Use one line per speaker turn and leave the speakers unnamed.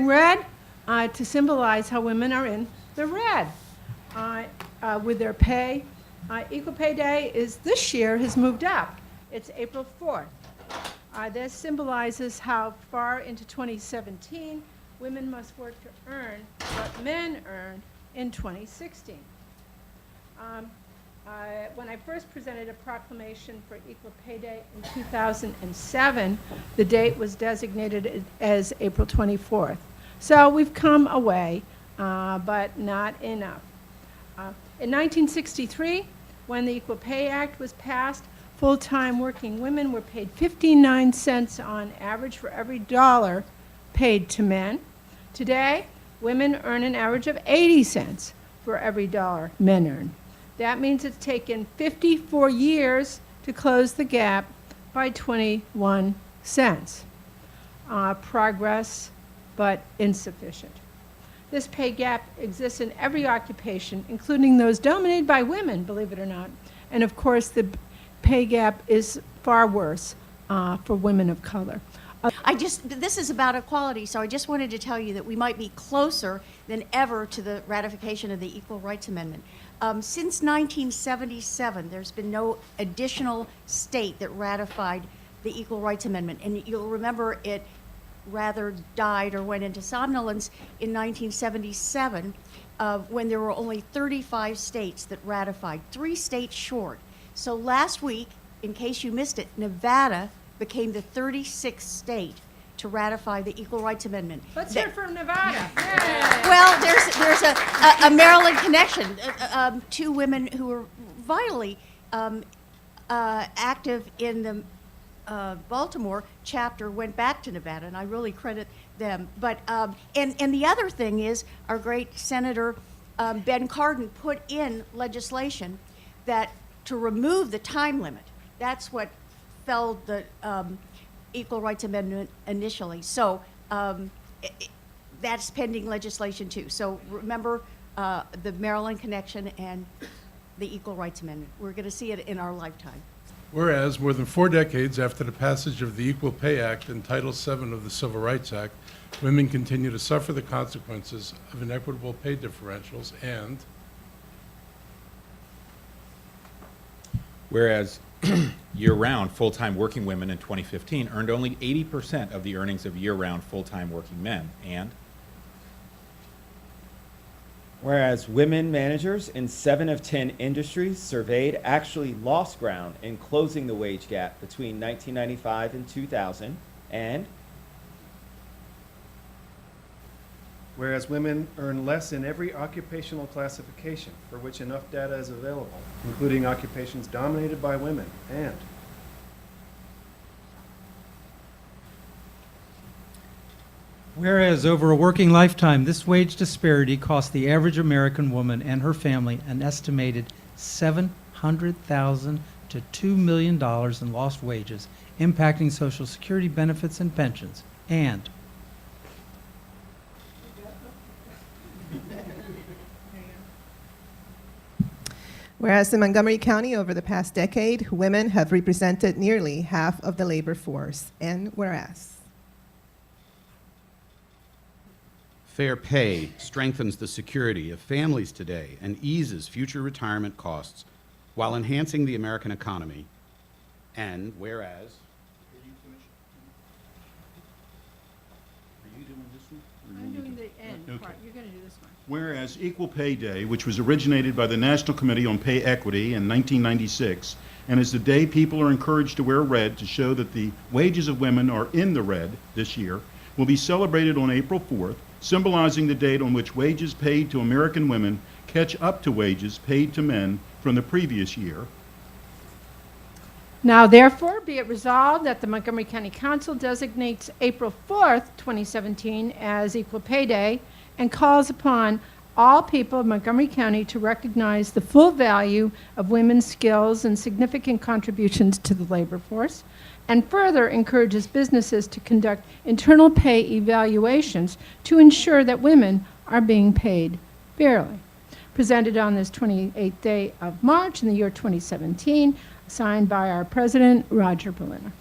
red to symbolize how women are in the red with their pay. Equal Pay Day this year has moved up. It's April 4th. This symbolizes how far into 2017 women must work to earn what men earned in 2016. When I first presented a proclamation for Equal Pay Day in 2007, the date was designated as April 24th. So we've come a way, but not enough. In 1963, when the Equal Pay Act was passed, full-time working women were paid 59 cents on average for every dollar paid to men. Today, women earn an average of 80 cents for every dollar men earn. That means it's taken 54 years to close the gap by 21 cents. Progress, but insufficient. This pay gap exists in every occupation, including those dominated by women, believe it or not. And of course, the pay gap is far worse for women of color.
This is about equality, so I just wanted to tell you that we might be closer than ever to the ratification of the Equal Rights Amendment. Since 1977, there's been no additional state that ratified the Equal Rights Amendment, and you'll remember it rather died or went into somnolence in 1977 when there were only 35 states that ratified, 3 states short. So last week, in case you missed it, Nevada became the 36th state to ratify the Equal Rights Amendment.
Let's hear from Nevada.
Well, there's a Maryland connection. 2 women who were vitally active in the Baltimore chapter went back to Nevada, and I really credit them. But and the other thing is, our great Senator Ben Cardin put in legislation that to remove the time limit. That's what felled the Equal Rights Amendment initially. So that's pending legislation too. So remember the Maryland connection and the Equal Rights Amendment. We're going to see it in our lifetime.
Whereas, more than 4 decades after the passage of the Equal Pay Act and Title VII of the Civil Rights Act, women continue to suffer the consequences of inequitable pay differentials. And
whereas year-round full-time working women in 2015 earned only 80% of the earnings of year-round full-time working men. And
whereas women managers in 7 of 10 industries surveyed actually lost ground in closing the wage gap between 1995 and 2000. And
whereas women earn less in every occupational classification for which enough data is available, including occupations dominated by women. And
whereas over a working lifetime, this wage disparity cost the average American woman and her family an estimated $700,000 to $2 million in lost wages, impacting Social Security benefits and pensions. And
whereas in Montgomery County over the past decade, women have represented nearly half of the labor force. And whereas
fair pay strengthens the security of families today and eases future retirement costs while enhancing the American economy. And whereas
I'm doing the end part. You're going to do this one.
Whereas Equal Pay Day, which was originated by the National Committee on Pay Equity in 1996, and is the day people are encouraged to wear red to show that the wages of women are in the red this year, will be celebrated on April 4th, symbolizing the date on which wages paid to American women catch up to wages paid to men from the previous year.
Now, therefore, be it resolved that the Montgomery County Council designates April 4th, 2017 as Equal Pay Day and calls upon all people of Montgomery County to recognize the full value of women's skills and significant contributions to the labor force, and further encourages businesses to conduct internal pay evaluations to ensure that women are being paid fairly. Presented on this 28th day of March in the year 2017, signed by our President, Roger Berliner.